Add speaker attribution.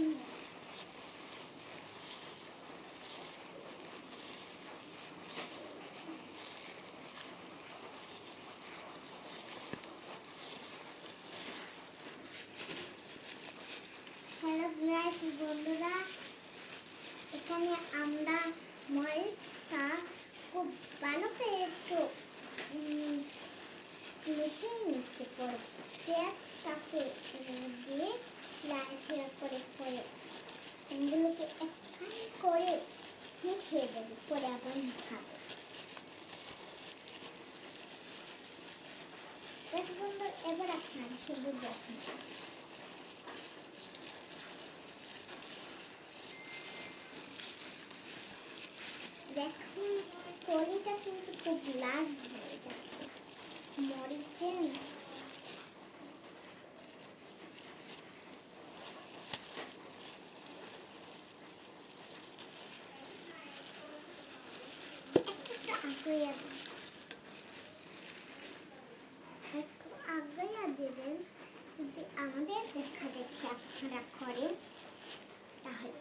Speaker 1: Hello guys বন্ধুরা, এখানে আমরা মরিচটা খুব ভালো করে একটু মিশিয়ে নিচ্ছি। পরে পেঁয়াজটাকে দিয়ে লাল করে পরে এগুলোকে একখানি করে মিশিয়ে দেবো, পরে আবার খাবো। বন্ধু, এবার আপনারা শুধু দেখুন। দেখুন তরিটা কিন্তু খুব লাল হয়ে যাচ্ছে। মরিচের একটু আগাইয়া দেবেন। যদি আমাদের দেখা দেখে আপনারা করেন তাহলে